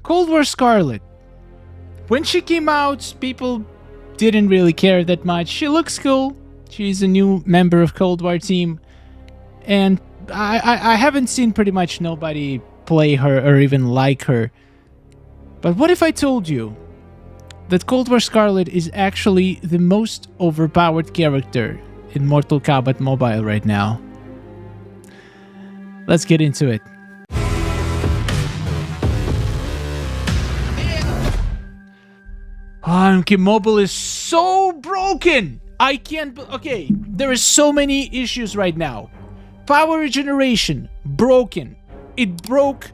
Kold War Skarlet. When she came out, people didn't really care that much. She looks cool. She's a new member of Cold War team. And I haven't seen pretty much nobody play her or even like her. But what if I told you that Kold War Skarlet is actually the most overpowered character in Mortal Kombat Mobile right now? Let's get into it. MKX Mobile is so broken! I can't... Okay, there are so many issues right now. Power regeneration, broken. It broke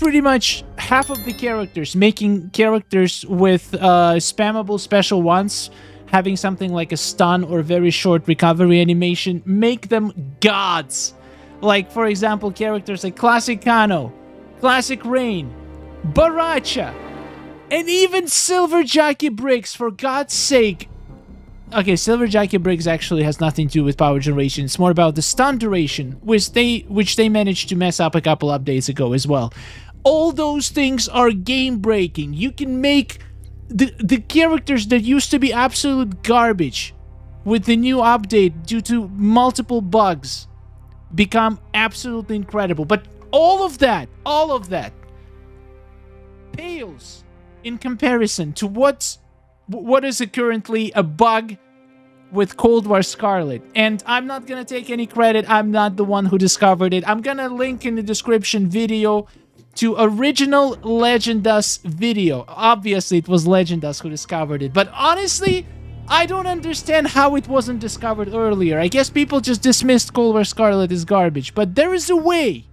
pretty much half of the characters, making characters with spammable special ones, having something like a stun or very short recovery animation, make them gods. Like, for example, characters like Classic Kano, Classic Rain, Baracha, and even Silver Jockey Bricks, for God's sake. Okay, Silver Jockey Bricks actually has nothing to do with power generation. It's more about the stun duration, which they managed to mess up a couple updates ago as well. All those things are game-breaking. You can make the characters that used to be absolute garbage with the new update due to multiple bugs become absolutely incredible. But all of that pales in comparison to what is currently a bug with Kold War Skarlet. And I'm not gonna take any credit. I'm not the one who discovered it. I'm gonna link in the description video to original Legendus video. Obviously, it was Legendus who discovered it. But honestly, I don't understand how it wasn't discovered earlier. I guess people just dismissed Kold War Skarlet as garbage. But there is a way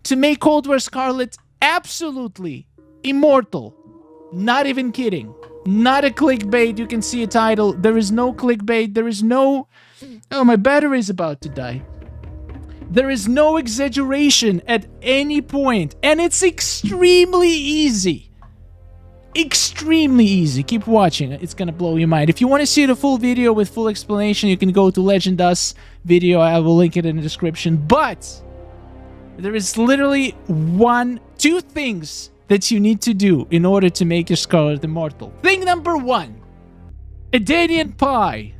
to make Kold War Skarlet absolutely immortal. Not even kidding. Not a clickbait. You can see a title. There is no clickbait. There is no... Oh, my battery is about to die. There is no exaggeration at any point. And it's extremely easy. Extremely easy. Keep watching. It's gonna blow your mind. If you want to see the full video with full explanation, you can go to Legendus video. I will link it in the description. But there is literally two things that you need to do in order to make your Skarlet immortal. Thing number one, a Danian Pie.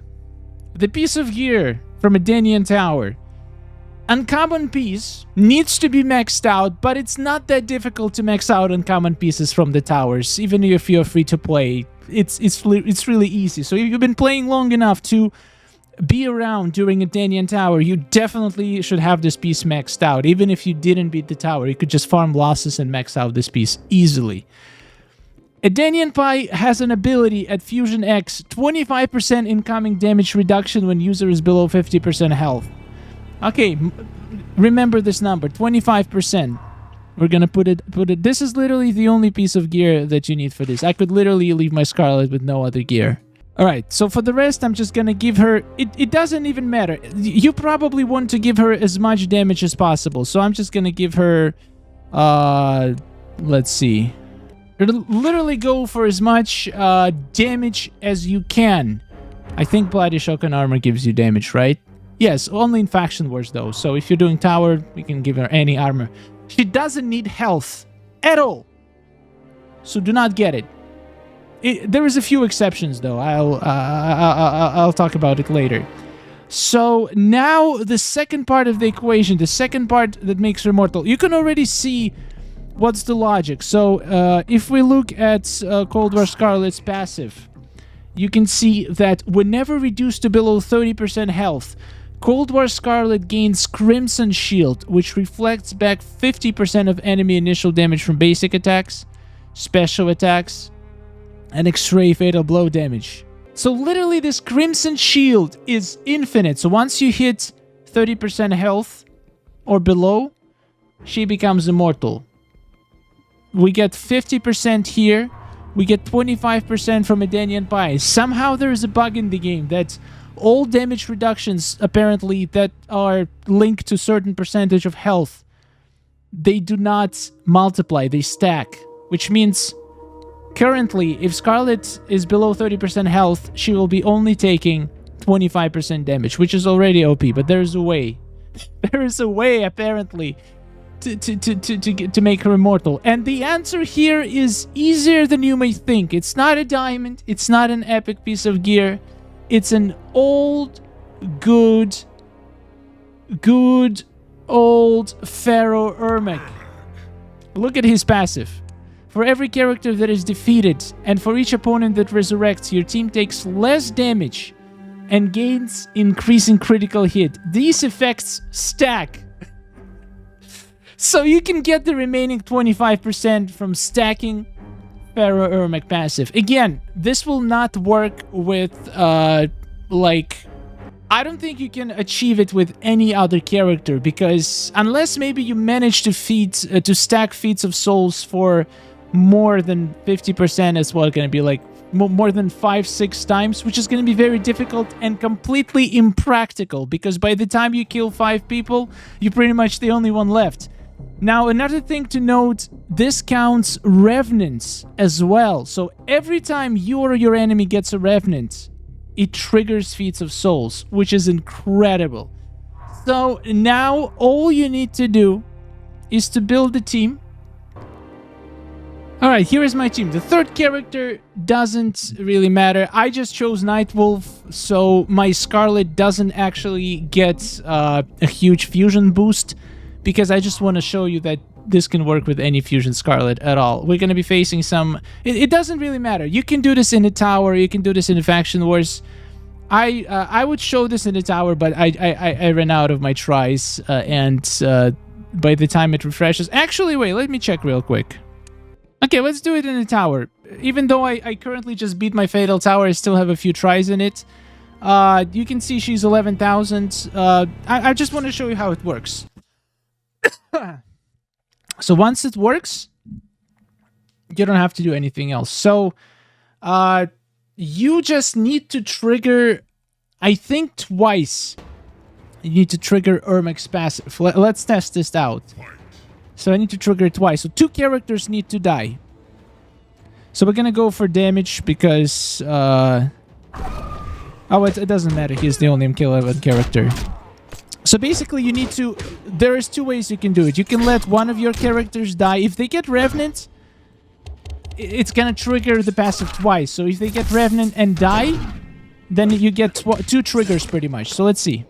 The piece of gear from a Danian Tower. Uncommon piece needs to be maxed out, but it's not that difficult to max out uncommon pieces from the towers. Even if you're free to play, it's really easy. So if you've been playing long enough to be around during a Danian Tower, you definitely should have this piece maxed out. Even if you didn't beat the tower, you could just farm losses and max out this piece easily. A Danian Pie has an ability at Fusion X, 25% incoming damage reduction when user is below 50% health. Okay, remember this number, 25%. We're gonna put it. This is literally the only piece of gear that you need for this. I could literally leave my Skarlet with no other gear. Alright, so for the rest, I'm just gonna give her... It doesn't even matter. You probably want to give her as much damage as possible. So I'm just gonna give her... let's see. Literally go for as much damage as you can. I think Bloody Shogun Armor gives you damage, right? Yes, only in Faction Wars though. So if you're doing Tower, we can give her any armor. She doesn't need health at all. So do not get it. There is a few exceptions though. I'll talk about it later. So now the second part of the equation, the second part that makes her immortal. You can already see what's the logic. So if we look at Kold War Skarlet's passive, you can see that whenever reduced to below 30% health, Kold War Skarlet gains Crimson Shield, which reflects back 50% of enemy initial damage from basic attacks, special attacks, and X-ray fatal blow damage. So literally this Crimson Shield is infinite. So once you hit 30% health or below, she becomes immortal. We get 50% here. We get 25% from a Danian Pie. Somehow there is a bug in the game that all damage reductions, apparently, that are linked to certain percentage of health, they do not multiply, they stack. Which means, currently, if Skarlet is below 30% health, she will be only taking 25% damage, which is already OP, but there's a way. There is a way, apparently, to make her immortal? And the answer here is easier than you may think. It's not a diamond. It's not an epic piece of gear. It's an old, good old Pharaoh Ermac. Look at his passive. For every character that is defeated, and for each opponent that resurrects, your team takes less damage and gains increasing critical hit. These effects stack. So you can get the remaining 25% from stacking Pharaoh Ermac passive. Again, this will not work with, I don't think you can achieve it with any other character, because unless maybe you manage to stack feats of souls for more than 50%, as well, going to be like more than 5-6 times, which is going to be very difficult and completely impractical, because by the time you kill 5 people, you're pretty much the only one left. Now, another thing to note, this counts revenants as well. So every time you or your enemy gets a revenant, it triggers feats of souls, which is incredible. So now all you need to do is to build a team. Alright, here is my team. The third character doesn't really matter. I just chose Nightwolf, so my Skarlet doesn't actually get a huge fusion boost, because I just want to show you that this can work with any fusion Skarlet at all. We're going to be facing some... It doesn't really matter. You can do this in a tower, you can do this in a faction wars. I would show this in a tower, but I ran out of my tries, and by the time it refreshes... Actually, wait, let me check real quick. Okay, let's do it in a tower. Even though I currently just beat my Fatal Tower, I still have a few tries in it. You can see she's 11,000. I just want to show you how it works. So once it works, you don't have to do anything else. So you just need to trigger, I think, twice. You need to trigger Ermac's passive. Let's test this out. So I need to trigger it twice. So 2 characters need to die. So we're gonna go for damage because... oh, it doesn't matter. He's the only MKX character. So basically you need to... There is 2 ways you can do it. You can let one of your characters die. If they get Revenant, it's gonna trigger the passive twice. So if they get Revenant and die, then you get 2 triggers pretty much. So let's see.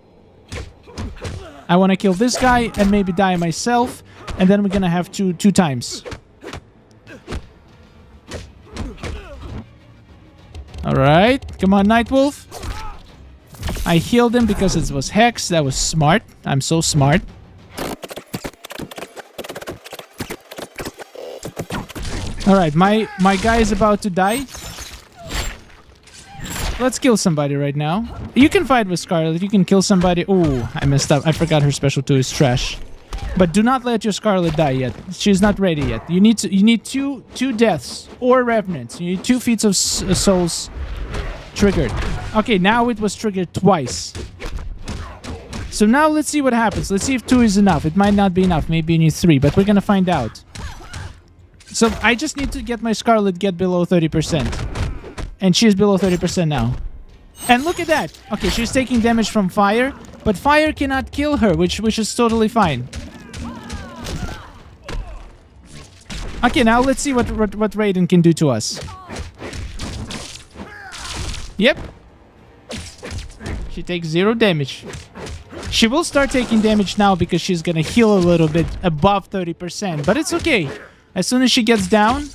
I want to kill this guy and maybe die myself. And then we're gonna have two times. Alright. Come on, Nightwolf. I healed him because it was Hex. That was smart. I'm so smart. Alright, my guy is about to die. Let's kill somebody right now. You can fight with Skarlet. You can kill somebody. Oh, I messed up. I forgot her special 2 is trash. But do not let your Skarlet die yet. She's not ready yet. You need two deaths or revenants. You need 2 feats of souls triggered. Okay, now it was triggered twice. So now let's see what happens. Let's see if 2 is enough. It might not be enough. Maybe you need 3, but we're gonna find out. So I just need to get my Skarlet get below 30%. And she's below 30% now. And look at that. Okay, she's taking damage from fire, but fire cannot kill her, which is totally fine. Okay, now let's see what Raiden can do to us. Yep. She takes 0 damage. She will start taking damage now because she's gonna heal a little bit above 30%, but it's okay. As soon as she gets down...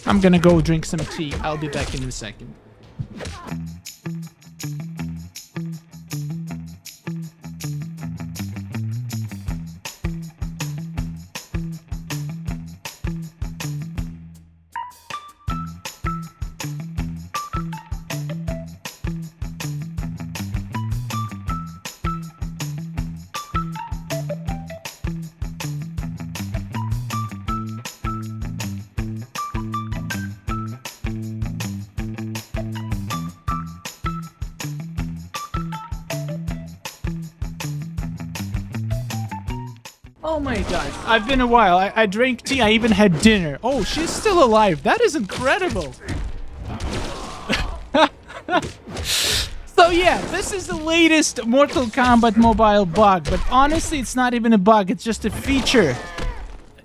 I'm gonna go drink some tea. I'll be back in a second. Oh my god. I've been a while. I drank tea. I even had dinner. Oh, she's still alive. That is incredible. So yeah, this is the latest Mortal Kombat Mobile bug. But honestly, it's not even a bug. It's just a feature.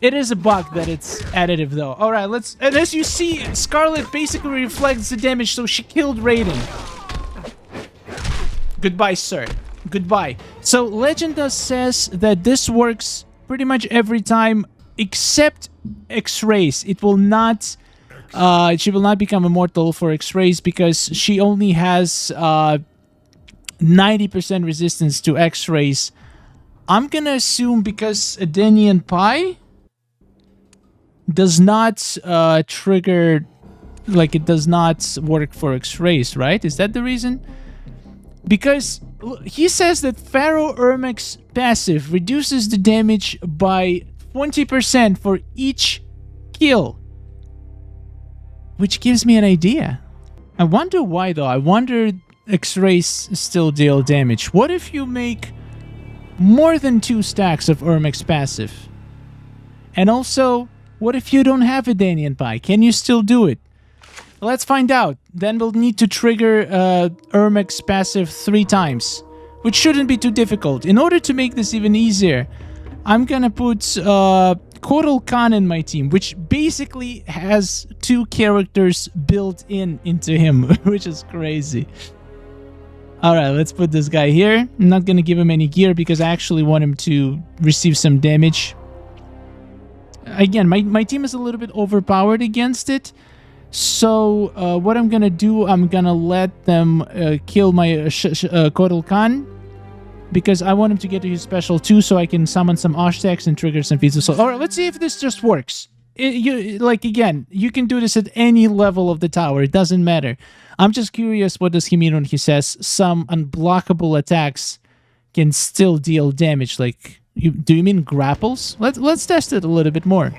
It is a bug that it's additive though. Alright, let's... And as you see, Skarlet basically reflects the damage, so she killed Raiden. Goodbye, sir. Goodbye. So, Legenda says that this works pretty much every time except X-Rays. It will not... she will not become immortal for X-Rays because she only has 90% resistance to X-Rays. I'm gonna assume because Adenian Pie does not trigger... Like, it does not work for X-Rays, right? Is that the reason? Because he says that Pharaoh Ermac's passive reduces the damage by 20% for each kill. Which gives me an idea. I wonder why though. I wonder X-Rays still deal damage. What if you make more than 2 stacks of Ermac's passive? And also, what if you don't have a Danian Pie? Can you still do it? Let's find out. Then we'll need to trigger Ermac's passive 3 times, which shouldn't be too difficult. In order to make this even easier, I'm gonna put Kotal Khan in my team, which basically has 2 characters built into him, which is crazy. Alright, let's put this guy here. I'm not gonna give him any gear because I actually want him to receive some damage. Again, my team is a little bit overpowered against it. So, what I'm gonna do, I'm gonna let them kill my Kotal Khan. Because I want him to get to his special too, so I can summon some Oshtaks and trigger some feats of soul. Alright, let's see if this just works. Again, you can do this at any level of the tower. It doesn't matter. I'm just curious, what does he mean when he says some unblockable attacks can still deal damage? Like, do you mean grapples? Let's test it a little bit more.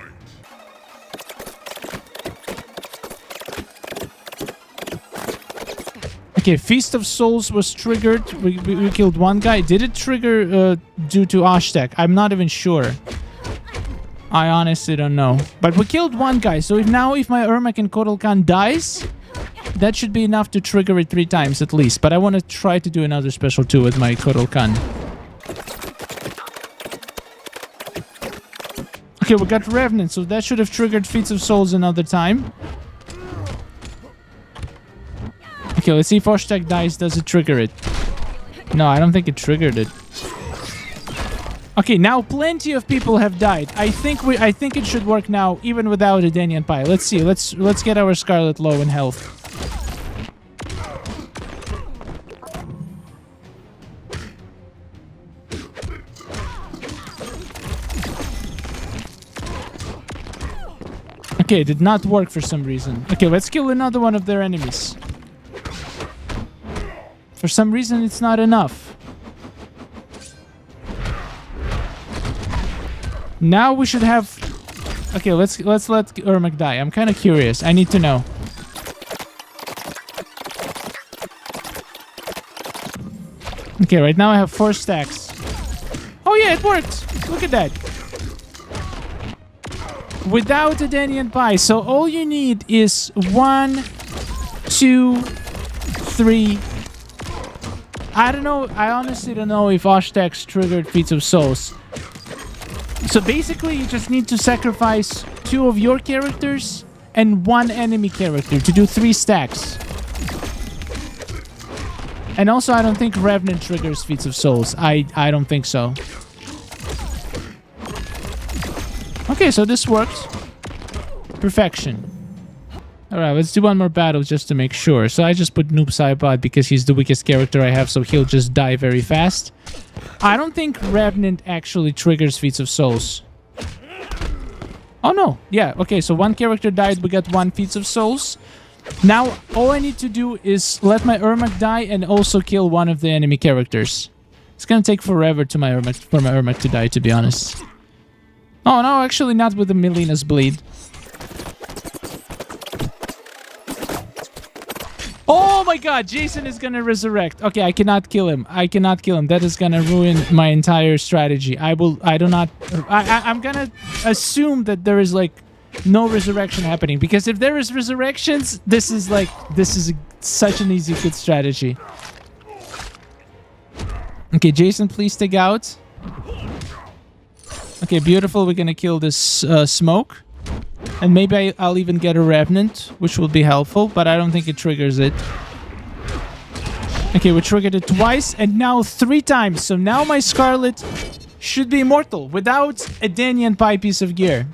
Okay, Feast of Souls was triggered. We killed one guy. Did it trigger due to Ashtek? I'm not even sure. I honestly don't know. But we killed one guy, so if my Ermac and Kotal Khan dies, that should be enough to trigger it 3 times at least. But I want to try to do another special too with my Kotal Khan. Okay, we got Revenant, so that should have triggered Feats of Souls another time. Okay, let's see if Oshtek dies. Does it trigger it? No, I don't think it triggered it. Okay, now plenty of people have died. I think it should work now, even without a Danian Pie. Let's see. Let's get our Skarlet low in health. Okay, it did not work for some reason. Okay, let's kill another one of their enemies. For some reason, it's not enough. Now we should have... Okay, let's let Ermac die. I'm kind of curious. I need to know. Okay, right now I have 4 stacks. Oh yeah, it worked! Look at that. Without a Danian Pie. So all you need is 1, 2, 3... I don't know. I honestly don't know if Oshtaks triggered Feats of Souls. So basically, you just need to sacrifice 2 of your characters and 1 enemy character to do 3 stacks. And also, I don't think Revenant triggers Feats of Souls. I don't think so. Okay, so this works. Perfection. Alright, let's do one more battle just to make sure. So I just put Noob Saibot because he's the weakest character I have, so he'll just die very fast. I don't think Revenant actually triggers Feats of Souls. Oh no, yeah, okay, so 1 character died, we got 1 Feats of Souls. Now, all I need to do is let my Ermac die and also kill 1 of the enemy characters. It's gonna take forever for my Ermac to die, to be honest. Oh no, actually not with the Melina's Bleed. Oh my god, Jason is gonna resurrect. Okay, I cannot kill him. I cannot kill him. That is gonna ruin my entire strategy. I'm gonna assume that there is like no resurrection happening, because if there is resurrections, this is such an easy good strategy. Okay, Jason, please take out. Okay, beautiful. We're gonna kill this smoke. And maybe I'll even get a Revenant, which will be helpful, but I don't think it triggers it. Okay, we triggered it twice, and now 3 times. So now my Skarlet should be immortal without a Danyan Pie piece of gear.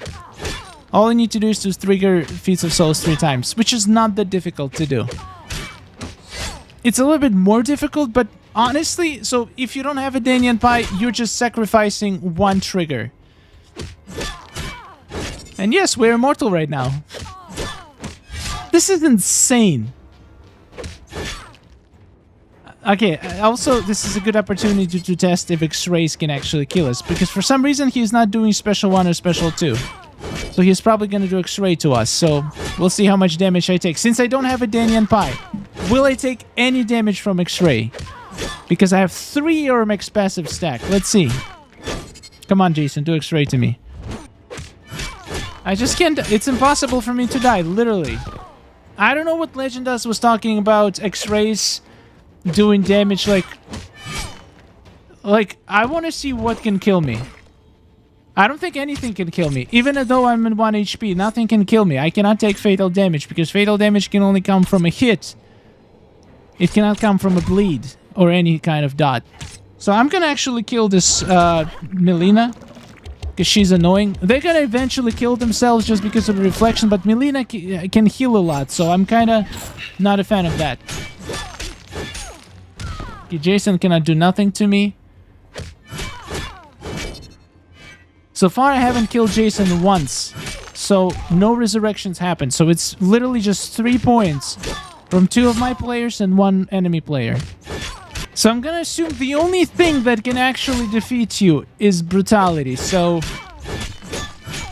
All I need to do is to trigger Feats of Souls 3 times, which is not that difficult to do. It's a little bit more difficult, but honestly, so if you don't have a Danyan Pie, you're just sacrificing 1 trigger. And yes, we're immortal right now. This is insane. Okay, also, this is a good opportunity to test if X-Rays can actually kill us, because for some reason he's not doing Special 1 or Special 2. So he's probably going to do X-Ray to us, so we'll see how much damage I take. Since I don't have a Danyan Pie, will I take any damage from X-Ray? Because I have 3 Ermax passive stack. Let's see. Come on, Jason, do X-Ray to me. I just can't. It's impossible for me to die, literally. I don't know what Legendas was talking about X-Rays doing damage, like I want to see what can kill me. I don't think anything can kill me. Even though I'm in 1 HP, nothing can kill me. I cannot take fatal damage, because fatal damage can only come from a hit. It cannot come from a bleed or any kind of dot. So I'm gonna actually kill this Melina, because she's annoying. They're gonna eventually kill themselves just because of the reflection, but Melina can heal a lot, so I'm kinda not a fan of that. Okay, Jason cannot do nothing to me. So far I haven't killed Jason once, so no resurrections happen. So it's literally just 3 points from 2 of my players and 1 enemy player. So I'm gonna assume the only thing that can actually defeat you is brutality. So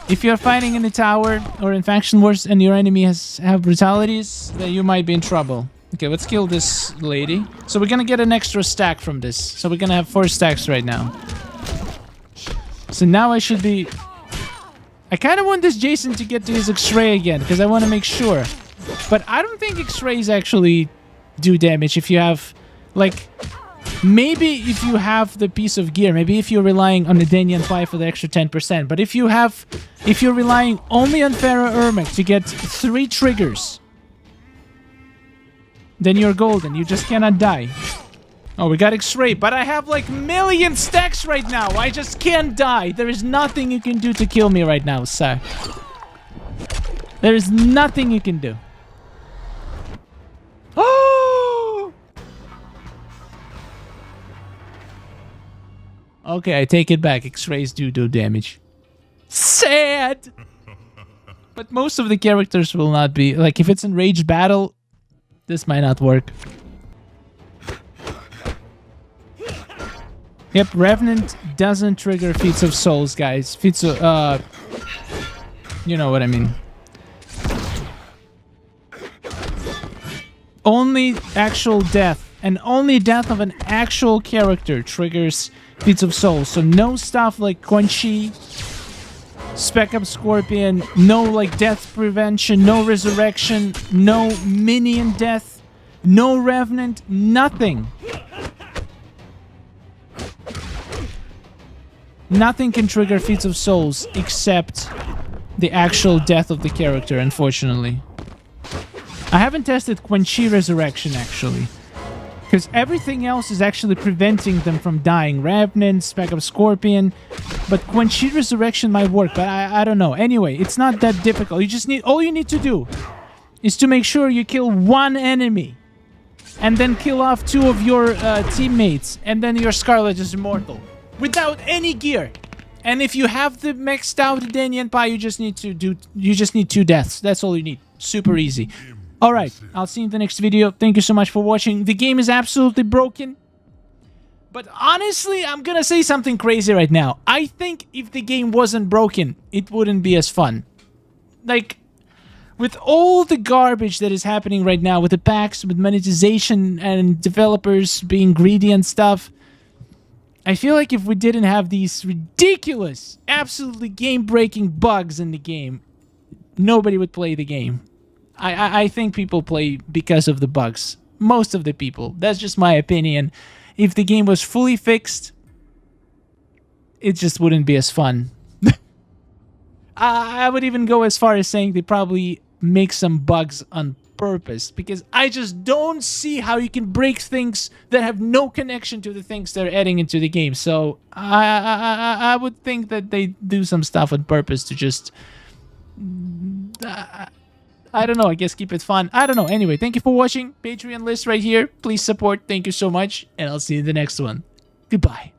if you're fighting in the tower or in faction wars and your enemy have brutalities, then you might be in trouble. Okay, let's kill this lady. So we're gonna get an extra stack from this. So we're gonna have 4 stacks right now. So now I should be... I kind of want this Jason to get to his X-Ray again, because I want to make sure. But I don't think X-Rays actually do damage if you have... Like, maybe if you have the piece of gear, maybe if you're relying on the Danyan Pie for the extra 10%. But if you're relying only on Pharaoh Ermac to get 3 triggers, then you're golden. You just cannot die. Oh, we got X-Ray, but I have like million stacks right now. I just can't die. There is nothing you can do to kill me right now, sir. There is nothing you can do. Oh! Okay, I take it back. X-Rays do damage. Sad! But most of the characters will not be... Like, if it's in Rage Battle, this might not work. Yep, Revenant doesn't trigger Feats of Souls, guys. Feats of... you know what I mean. Only actual death, and only death of an actual character triggers Feats of Souls. So no stuff like Quan Chi, Spec Up Scorpion, no like death prevention, no resurrection, no minion death, no Revenant, nothing. Nothing can trigger Feats of Souls except the actual death of the character, unfortunately. I haven't tested Quan Chi Resurrection, actually. Because everything else is actually preventing them from dying. Revenant, Spec Up Scorpion. But Quan Chi Resurrection might work, but I don't know. Anyway, it's not that difficult. You just need... All you need to do is to make sure you kill 1 enemy. And then kill off 2 of your teammates. And then your Skarlet is immortal. Without any gear. And if you have the maxed out Danyan Pie, you just need 2 deaths. That's all you need. Super easy. Alright, I'll see you in the next video. Thank you so much for watching. The game is absolutely broken. But honestly, I'm gonna say something crazy right now. I think if the game wasn't broken, it wouldn't be as fun. Like, with all the garbage that is happening right now with the packs, with monetization and developers being greedy and stuff, I feel like if we didn't have these ridiculous, absolutely game-breaking bugs in the game, nobody would play the game. I think people play because of the bugs. Most of the people. That's just my opinion. If the game was fully fixed, it just wouldn't be as fun. I would even go as far as saying they probably make some bugs on purpose, because I just don't see how you can break things that have no connection to the things they're adding into the game. So I would think that they do some stuff on purpose to just... I don't know, I guess keep it fun. I don't know. Anyway, thank you for watching. Patreon list right here. Please support. Thank you so much. And I'll see you in the next one. Goodbye.